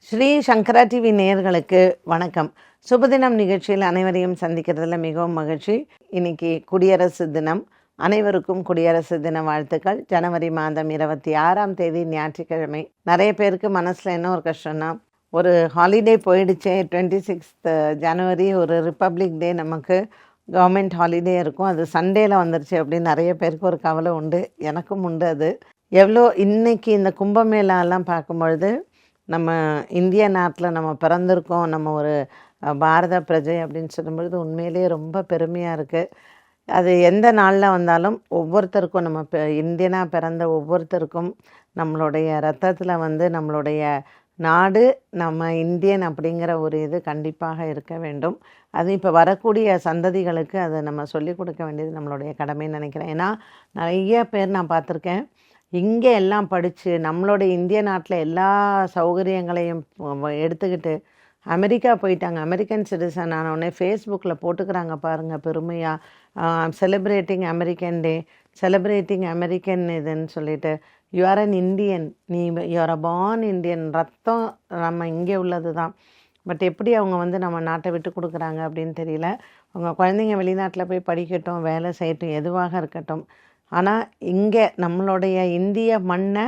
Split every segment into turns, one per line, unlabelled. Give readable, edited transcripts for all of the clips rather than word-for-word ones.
ஸ்ரீ சங்கரா TV நேயர்களுக்கு வணக்கம். சுபதினம் நிகழ்ச்சியில் அனைவரையும் சந்திக்கிறதுல மிகவும் மகிழ்ச்சி. இன்னைக்கு குடியரசு தினம். அனைவருக்கும் குடியரசு தின வாழ்த்துக்கள். ஜனவரி மாதம் 26ஆம் தேதி ஞாயிற்றுக்கிழமை. நிறைய பேருக்கு மனசில் என்ன ஒரு கஷ்டம்னா, ஒரு ஹாலிடே போயிடுச்சே, 26th ஜனவரி ஒரு ரிப்பப்ளிக் டே, நமக்கு கவர்மெண்ட் ஹாலிடே இருக்கும், அது சண்டேல வந்துருச்சு அப்படின்னு நிறைய பேருக்கு ஒரு கவலை உண்டு. எனக்கும் உண்டு. அது எவ்வளோ இன்னைக்கு இந்த கும்பமேளாலாம் பார்க்கும்பொழுது நம்ம இந்திய நாட்டில் நம்ம பிறந்திருக்கோம், நம்ம ஒரு பாரத பிரஜை அப்படின்னு சொல்லும்பொழுது உண்மையிலேயே ரொம்ப பெருமையாக இருக்குது. அது எந்த நாளில் வந்தாலும் ஒவ்வொருத்தருக்கும் நம்ம இந்தியனாக பிறந்த ஒவ்வொருத்தருக்கும் நம்மளுடைய ரத்தத்தில் நம்மளுடைய நாடு, நம்ம இந்தியன் அப்படிங்கிற ஒரு இது கண்டிப்பாக இருக்க வேண்டும். அது இப்போ வரக்கூடிய சந்ததிகளுக்கு அதை நம்ம சொல்லிக் கொடுக்க வேண்டியது நம்மளுடைய கடமைன்னு நினைக்கிறேன். ஏன்னா நிறைய பேர் நான் பார்த்துருக்கேன், இங்கே எல்லாம் படித்து நம்மளுடைய இந்திய நாட்டில் எல்லா சௌகரியங்களையும் எடுத்துக்கிட்டு அமெரிக்கா போயிட்டாங்க. அமெரிக்கன் சிட்டிசன் ஆனவுடனே ஃபேஸ்புக்கில் போட்டுக்கிறாங்க பாருங்கள், பெருமையாக செலிப்ரேட்டிங் அமெரிக்கன் டே, செலிப்ரேட்டிங் அமெரிக்கன் இதுன்னு சொல்லிட்டு. யூ ஆர் அன் இந்தியன், நீ you are a born Indian, ரத்தம் நம்ம இங்கே உள்ளது தான். பட் எப்படி அவங்க நம்ம நாட்டை விட்டு கொடுக்குறாங்க அப்படின்னு தெரியல. அவங்க குழந்தைங்க வெளிநாட்டில் போய் படிக்கட்டும், வேலை செய்யட்டும், எதுவாக இருக்கட்டும். ஆனால் இங்கே நம்மளுடைய இந்திய மண்ணை,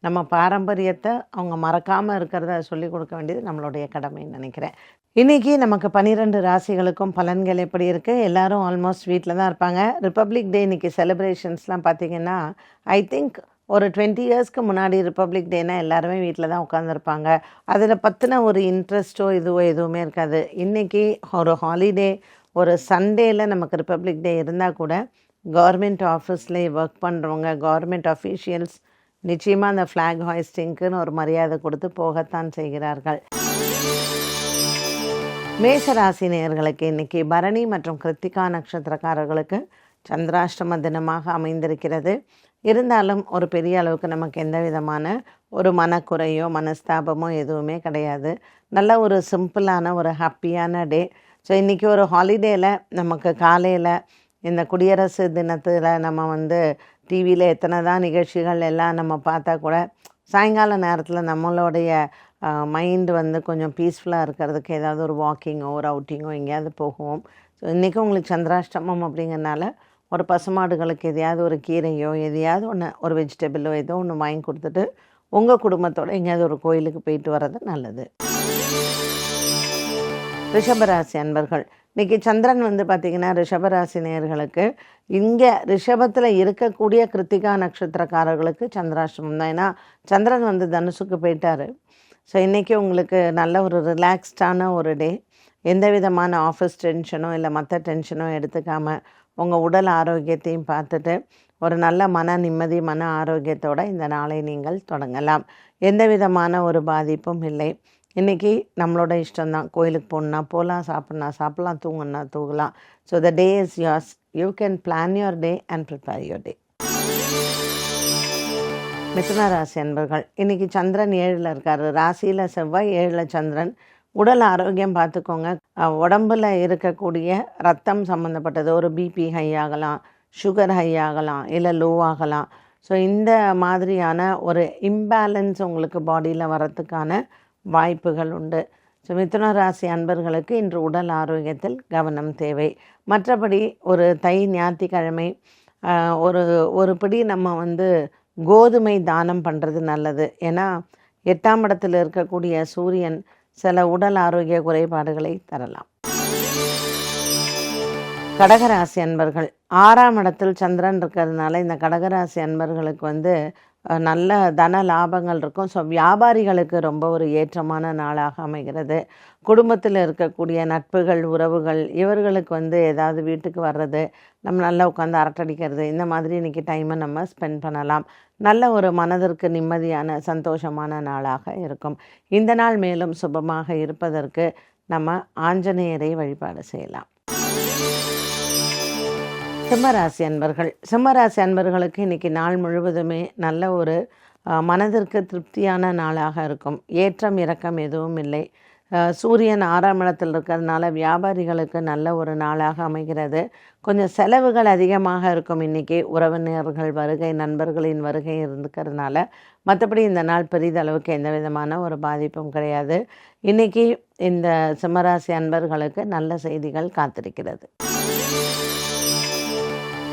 நம்ம பாரம்பரியத்தை அவங்க மறக்காமல் இருக்கிறத சொல்லிக் கொடுக்க வேண்டியது நம்மளுடைய கடமைன்னு நினைக்கிறேன். இன்றைக்கி நமக்கு 12 ராசிகளுக்கும் பலன்கள் எப்படி இருக்குது? எல்லோரும் ஆல்மோஸ்ட் வீட்டில் தான் இருப்பாங்க. ரிப்பப்ளிக் டே இன்றைக்கி செலிப்ரேஷன்ஸ்லாம் பார்த்திங்கன்னா, ஐ திங்க் ஒரு 20 இயர்ஸ்க்கு முன்னாடி ரிப்பப்ளிக் டேனால் எல்லாருமே வீட்டில் தான் உட்காந்துருப்பாங்க. அதில் பற்றின ஒரு இன்ட்ரெஸ்ட்டோ இதுவோ எதுவுமே இருக்காது. இன்றைக்கி ஒரு ஹாலிடே, ஒரு சண்டேயில் நமக்கு ரிப்பப்ளிக் டே இருந்தால் கூட கவர்மெண்ட் ஆஃபீஸ்லேயே ஒர்க் பண்ணுறவங்க, கவர்மெண்ட் அஃபீஷியல்ஸ் நிச்சயமாக அந்த ஃப்ளாக் ஹாய்ஸ்டிங்க்குன்னு ஒரு மரியாதை கொடுத்து போகத்தான் செய்கிறார்கள். மேஷராசி நேயர்களுக்கு இன்றைக்கி பரணி மற்றும் கிருத்திகா நட்சத்திரக்காரர்களுக்கு சந்திராஷ்டம தினமாக அமைந்திருக்கிறது. இருந்தாலும் ஒரு பெரிய அளவுக்கு நமக்கு எந்த விதமான ஒரு மனக்குறையோ மனஸ்தாபமோ எதுவுமே கிடையாது. நல்ல ஒரு சிம்பிளான ஒரு ஹாப்பியான டே. ஸோ இன்றைக்கி ஒரு ஹாலிடேயில் நமக்கு காலையில் இந்த குடியரசு தினத்தில் நம்ம டிவியில் எத்தனை தான் நிகழ்ச்சிகள் எல்லாம் நம்ம பார்த்தா கூட சாயங்கால நேரத்தில் நம்மளுடைய மைண்டு கொஞ்சம் பீஸ்ஃபுல்லாக இருக்கிறதுக்கு ஏதாவது ஒரு வாக்கிங்கோ ஒரு அவுட்டிங்கோ எங்கேயாவது போகுவோம். ஸோ இன்றைக்கி உங்களுக்கு சந்திராஷ்டமம் அப்படிங்கிறனால ஒரு பசுமாடுகளுக்கு எதையாவது ஒரு கீரையோ எதையாவது ஒன்று, ஒரு வெஜிடபிளோ ஏதோ ஒன்று வாங்கி கொடுத்துட்டு உங்கள் குடும்பத்தோடு எங்கேயாவது ஒரு கோயிலுக்கு போயிட்டு வர்றது நல்லது. ரிஷபராசி அன்பர்கள், இன்றைக்கி சந்திரன் பார்த்திங்கன்னா ரிஷபராசி நேயர்களுக்கு இங்கே ரிஷபத்தில் இருக்கக்கூடிய கிருத்திகா நட்சத்திரக்காரர்களுக்கு சந்திராஷ்டமம் தான். ஏன்னா சந்திரன் தனுசுக்கு போயிட்டார். ஸோ இன்றைக்கி உங்களுக்கு நல்ல ஒரு ரிலாக்ஸ்டான ஒரு டே. எந்த விதமான ஆஃபீஸ் டென்ஷனோ இல்லை மற்ற டென்ஷனோ எடுத்துக்காமல் உங்கள் உடல் ஆரோக்கியத்தையும் பார்த்துட்டு ஒரு நல்ல மன நிம்மதி, மன ஆரோக்கியத்தோடு இந்த நாளை நீங்கள் தொடங்கலாம். எந்த விதமான ஒரு பாதிப்பும் இல்லை. இன்றைக்கி நம்மளோட இஷ்டம்தான். கோயிலுக்கு போகணுன்னா போகலாம், சாப்பிட்லாம், தூங்கணுன்னா தூங்கலாம். So the day is yours. You can plan your day and prepare your day. மிதுன ராசி அன்பர்கள், இன்றைக்கி சந்திரன் 7ல் இருக்கார். ராசியில் செவ்வாய், 7ல் சந்திரன். உடல் ஆரோக்கியம் பார்த்துக்கோங்க. உடம்பில் இருக்கக்கூடிய ரத்தம் சம்மந்தப்பட்டது, ஒரு பிபி ஹை ஆகலாம், சுகர் ஹை ஆகலாம், இல்லை லோ ஆகலாம். ஸோ இந்த மாதிரியான ஒரு இம்பேலன்ஸ் உங்களுக்கு பாடியில் வரத்துக்கான வாய்ப்புகள் உண்டு. ஸோ மிதுன ராசி அன்பர்களுக்கு இன்று உடல் ஆரோக்கியத்தில் கவனம் தேவை. மற்றபடி ஒரு ஞாயிற்றுக்கிழமை ஒரு பிடி நம்ம கோதுமை தானம் பண்ணுறது நல்லது. ஏன்னா 8ஆம் இடத்தில் இருக்கக்கூடிய சூரியன் சில உடல் ஆரோக்கிய குறைபாடுகளை தரலாம். கடகராசி அன்பர்கள், 6ஆம் இடத்தில் சந்திரன் இருக்கிறதுனால இந்த கடகராசி அன்பர்களுக்கு நல்ல தன லாபங்கள் இருக்கும். ஸோ வியாபாரிகளுக்கு ரொம்ப ஒரு ஏற்றமான நாளாக அமைகிறது. குடும்பத்தில் இருக்கக்கூடிய நட்புகள், உறவுகள், இவர்களுக்கு ஏதாவது வீட்டுக்கு வர்றது, நம்ம நல்லா உட்காந்து அரட்டடிக்கிறது, இந்த மாதிரி இன்றைக்கி டைமை நம்ம ஸ்பெண்ட் பண்ணலாம். நல்ல ஒரு மனதிற்கு நிம்மதியான சந்தோஷமான நாளாக இருக்கும். இந்த நாள் மேலும் சுபமாக இருப்பதற்கு நம்ம ஆஞ்சநேயரை வழிபாடு செய்யலாம். சிம்மராசி அன்பர்களுக்கு இன்றைக்கி நாள் முழுவதுமே நல்ல ஒரு மனதிற்கு திருப்தியான நாளாக இருக்கும். ஏற்றம் இறக்கம் எதுவும் இல்லை. சூரியன் 6ஆம் இடத்தில் இருக்கிறதுனால வியாபாரிகளுக்கு நல்ல ஒரு நாளாக அமைகிறது. கொஞ்சம் செலவுகள் அதிகமாக இருக்கும் இன்றைக்கி, உறவினர்கள் வருகை, நண்பர்களின் வருகை இருக்கிறதுனால. மற்றபடி இந்த நாள் பெரிதளவுக்கு எந்த விதமான ஒரு பாதிப்பும் கிடையாது. இன்றைக்கி இந்த சிம்மராசி அன்பர்களுக்கு நல்ல செய்திகள் காத்திருக்கிறது.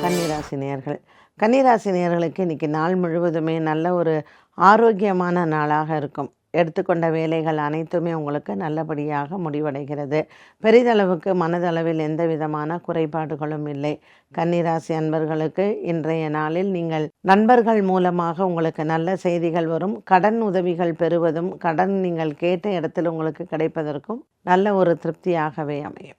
கன்னிராசி நேயர்கள், கன்னிராசி நேயர்களுக்கு இன்றைக்கி நாள் முழுவதுமே நல்ல ஒரு ஆரோக்கியமான நாளாக இருக்கும். எடுத்துக்கொண்ட வேலைகள் அனைத்துமே உங்களுக்கு நல்லபடியாக முடிவடைகிறது. பெரிதளவுக்கு மனதளவில் எந்த விதமான குறைபாடுகளும் இல்லை. கன்னிராசி அன்பர்களுக்கு இன்றைய நாளில் நீங்கள் நண்பர்கள் மூலமாக உங்களுக்கு நல்ல செய்திகள் வரும். கடன் உதவிகள் பெறுவதும், கடன் நீங்கள் கேட்ட இடத்தில் உங்களுக்கு கிடைப்பதற்கும் நல்ல ஒரு திருப்தியாகவே அமையும்.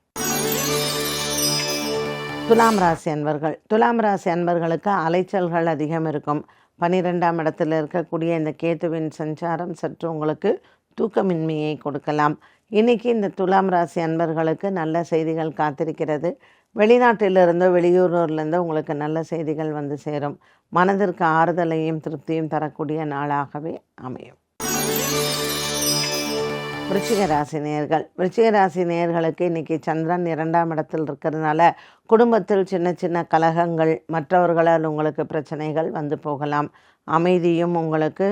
துலாம் ராசி அன்பர்கள், துலாம் ராசி அன்பர்களுக்கு அலைச்சல்கள் அதிகம் இருக்கும். 12ஆம் இடத்தில் இருக்கக்கூடிய இந்த கேத்துவின் சஞ்சாரம் சற்று உங்களுக்கு தூக்கமின்மையை கொடுக்கலாம். இன்றைக்கி இந்த துலாம் ராசி அன்பர்களுக்கு நல்ல செய்திகள் காத்திருக்கிறது. வெளிநாட்டிலிருந்தோ வெளியூரிலிருந்தோ உங்களுக்கு நல்ல செய்திகள் வந்து சேரும். மனதிற்கு ஆறுதலையும் திருப்தியும் தரக்கூடிய நாளாகவே அமையும். விருச்சிக ராசி நேயர்கள், விருச்சிக ராசி நேயர்களுக்கு இன்றைக்கி சந்திரன் 2ஆம் இடத்தில் இருக்கிறதுனால குடும்பத்தில் சின்ன சின்ன கலகங்கள், மற்றவர்களால் உங்களுக்கு பிரச்சனைகள் வந்து போகலாம். அமைதியும் உங்களுக்கு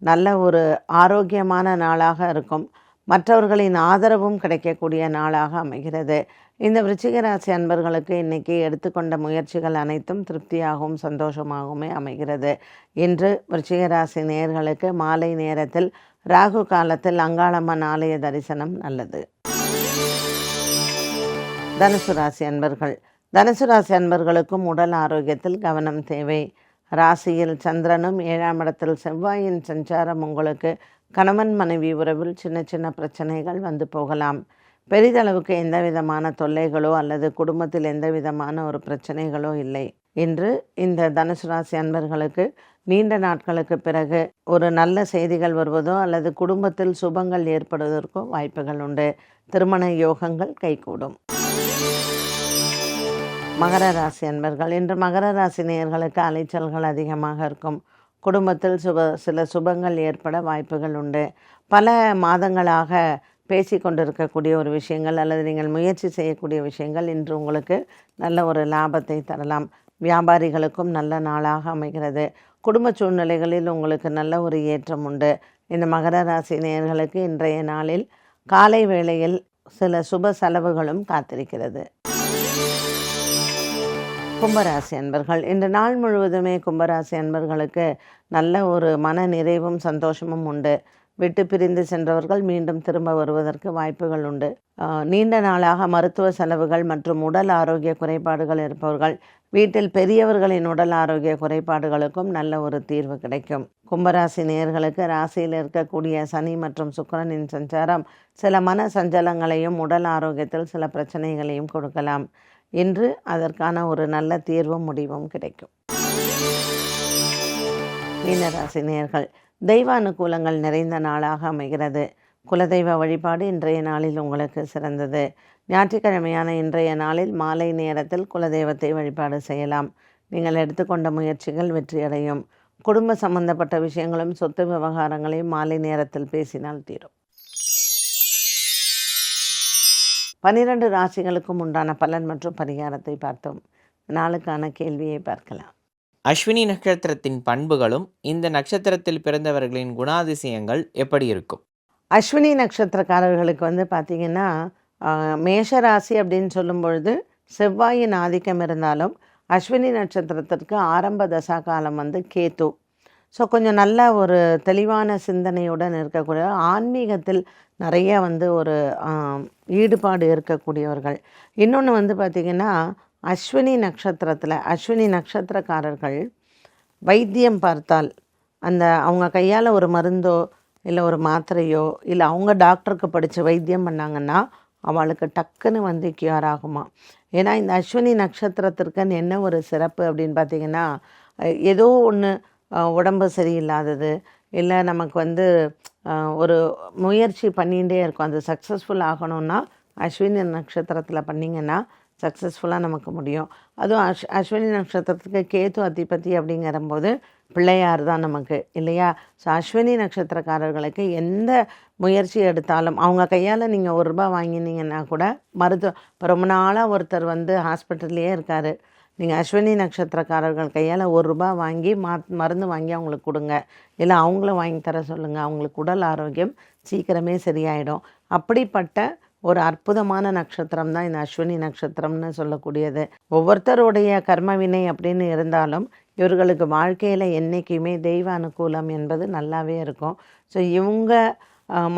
நல்ல ஒரு ஆரோக்கியமான நாளாக இருக்கும். மற்றவர்களின் ஆதரவும் கிடைக்கக்கூடிய நாளாக அமைகிறது. இந்த விருச்சிக ராசி அன்பர்களுக்கு இன்றைக்கி எடுத்துக்கொண்ட முயற்சிகள் அனைத்தும் திருப்தியாகவும் சந்தோஷமாகவுமே அமைகிறது. இன்று விருச்சிக ராசி நேயர்களுக்கு மாலை நேரத்தில் ராகு காலத்தில் அங்காளம்மன் ஆலய தரிசனம் நல்லது. தனுசு ராசி அன்பர்கள், தனுசு ராசி அன்பர்களுக்கும் உடல் ஆரோக்கியத்தில் கவனம் தேவை. ராசியில் சந்திரனும் 7ஆம் இடத்தில் செவ்வாயின் சஞ்சாரம் உங்களுக்கு கணவன் மனைவி உறவில் சின்ன சின்ன பிரச்சனைகள் வந்து போகலாம். பெரிதளவுக்கு எந்த விதமான தொல்லைகளோ அல்லது குடும்பத்தில் எந்த விதமான ஒரு பிரச்சனைகளோ இல்லை. இன்று இந்த தனுசு ராசி அன்பர்களுக்கு நீண்ட நாட்களுக்கு பிறகு ஒரு நல்ல செய்திகள் வருவதோ அல்லது குடும்பத்தில் சுபங்கள் ஏற்படுவதற்கோ வாய்ப்புகள் உண்டு. திருமண யோகங்கள் கைகூடும். மகர ராசி அன்பர்கள், இன்று மகர ராசி நேயர்களுக்கு அலைச்சல்கள் அதிகமாக இருக்கும். குடும்பத்தில் சில சுபங்கள் ஏற்பட வாய்ப்புகள் உண்டு. பல மாதங்களாக பேசி கொண்டிருக்கக்கூடிய ஒரு விஷயங்கள் அல்லது நீங்கள் முயற்சி செய்யக்கூடிய விஷயங்கள் இன்று உங்களுக்கு நல்ல ஒரு லாபத்தை தரலாம். வியாபாரிகளுக்கும் நல்ல நாளாக அமைகிறது. குடும்ப சூழ்நிலைகளில் உங்களுக்கு நல்ல ஒரு ஏற்றம் உண்டு. இந்த மகர ராசி நேயர்களுக்கு இன்றைய நாளில் காலை வேளையில் சில சுப செலவுகளும் காத்திருக்கிறது. கும்பராசி அன்பர்கள், இன்று நாள் முழுவதுமே கும்பராசி அன்பர்களுக்கு நல்ல ஒரு மன நிறைவும் சந்தோஷமும் உண்டு. விட்டு பிரிந்து சென்றவர்கள் மீண்டும் திரும்ப வருவதற்கு வாய்ப்புகள் உண்டு. நீண்ட நாளாக மருத்துவ செலவுகள் மற்றும் உடல் ஆரோக்கிய குறைபாடுகள் இருப்பவர்கள், வீட்டில் பெரியவர்களின் உடல் ஆரோக்கிய குறைபாடுகளுக்கும் நல்ல ஒரு தீர்வு கிடைக்கும். கும்பராசி நேயர்களுக்கு ராசியில் இருக்கக்கூடிய சனி மற்றும் சுக்கிரனின் சஞ்சாரம் சில மன சஞ்சலங்களையும் உடல் ஆரோக்கியத்தில் சில பிரச்சனைகளையும் கொடுக்கலாம். இன்று அதற்கான ஒரு நல்ல தீர்வும் முடிவும் கிடைக்கும். மீனராசி நேயர்கள், தெய்வ அனுகூலங்கள் நிறைந்த நாளாக அமைகிறது. குலதெய்வ வழிபாடு இன்றைய நாளில் உங்களுக்கு சிறந்தது. ஞாயிற்றுக்கிழமையான இன்றைய நாளில் மாலை நேரத்தில் குலதெய்வத்தை வழிபாடு செய்யலாம். நீங்கள் எடுத்துக்கொண்ட முயற்சிகள் வெற்றியடையும். குடும்ப சம்பந்தப்பட்ட விஷயங்களும் சொத்து விவகாரங்களையும் மாலை நேரத்தில் பேசினால் தீரும். 12 ராசிகளுக்கும் உண்டான பலன் மற்றும் பரிகாரத்தை பார்த்தோம். நாளுக்கான கேள்வியை பார்க்கலாம்.
அஸ்வினி நட்சத்திரத்தின் பண்புகளும் இந்த நட்சத்திரத்தில் பிறந்தவர்களின் குணாதிசயங்கள் எப்படி இருக்கும்?
அஸ்வினி நட்சத்திரக்காரர்களுக்கு பார்த்திங்கன்னா, மேஷ ராசி அப்படின்னு சொல்லும் பொழுது செவ்வாயின் ஆதிக்கம் இருந்தாலும் அஸ்வினி நட்சத்திரத்திற்கு ஆரம்ப தசா காலம் கேத்து. ஸோ கொஞ்சம் நல்ல ஒரு தெளிவான சிந்தனையுடன் இருக்கக்கூடிய, ஆன்மீகத்தில் நிறைய ஒரு ஈடுபாடு இருக்கக்கூடியவர்கள். இன்னொன்று பார்த்திங்கன்னா, அஸ்வினி நட்சத்திரத்தில் அஸ்வினி நட்சத்திரக்காரர்கள் வைத்தியம் பார்த்தால் அவங்க கையால் ஒரு மருந்தோ இல்லை ஒரு மாத்திரையோ இல்லை அவங்க டாக்டருக்கு படித்து வைத்தியம் பண்ணாங்கன்னா அவளுக்கு டக்குன்னு கியூர் ஆகுமா. ஏன்னா இந்த அஸ்வினி நட்சத்திரத்திற்குன்னு என்ன ஒரு சிறப்பு அப்படின்னு பார்த்திங்கன்னா, ஏதோ ஒன்று உடம்பு சரியில்லாதது இல்லை நமக்கு ஒரு முயற்சி பண்ணிகிட்டே இருக்கும், அது சக்ஸஸ்ஃபுல் ஆகணும்னா அஸ்வினி நட்சத்திரத்தில் பண்ணிங்கன்னா சக்ஸஸ்ஃபுல்லாக நமக்கு முடியும். அதுவும் அஸ்வினி நட்சத்திரத்துக்கு கேத்து அதிபதி அப்படிங்கிறம்போது பிள்ளையார் தான் நமக்கு இல்லையா? ஸோ அஸ்வினி நட்சத்திரக்காரர்களுக்கு எந்த முயற்சி எடுத்தாலும் அவங்க கையால் நீங்கள் ₹1 வாங்கினீங்கன்னா கூட இப்போ ரொம்ப நாளாக ஒருத்தர் வந்து ஹாஸ்பிட்டல்லையே இருக்கார். நீங்கள் அஸ்வினி நட்சத்திரக்காரர்கள் கையால் ₹1 வாங்கி மருந்து வாங்கி அவங்களுக்கு கொடுங்க, இல்லை அவங்கள வாங்கி தர சொல்லுங்கள். அவங்களுக்கு உடல் ஆரோக்கியம் சீக்கிரமே சரியாயிடும். அப்படிப்பட்ட ஒரு அற்புதமான நட்சத்திரம் தான் இந்த அஸ்வினி நட்சத்திரம்னு சொல்லக்கூடியது. ஒவ்வொருத்தருடைய கர்மவினை அப்படின்னு இருந்தாலும் இவர்களுக்கு வாழ்க்கையில் என்றைக்குமே தெய்வ அனுகூலம் என்பது நல்லாவே இருக்கும். ஸோ இவங்க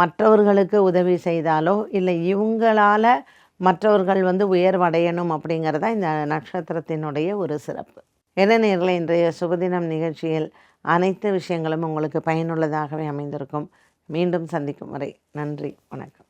மற்றவர்களுக்கு உதவி செய்தாலோ இல்லை இவங்களால் மற்றவர்கள் வந்து உயர்வடையணும் அப்படிங்கிறதா இந்த நட்சத்திரத்தினுடைய ஒரு சிறப்பு. என்ன நேயர்களே, இன்றைய சுபதினம் நிகழ்ச்சியில் அனைத்து விஷயங்களும் உங்களுக்கு பயனுள்ளதாகவே அமைந்திருக்கும். மீண்டும் சந்திக்கும் வரை நன்றி, வணக்கம்.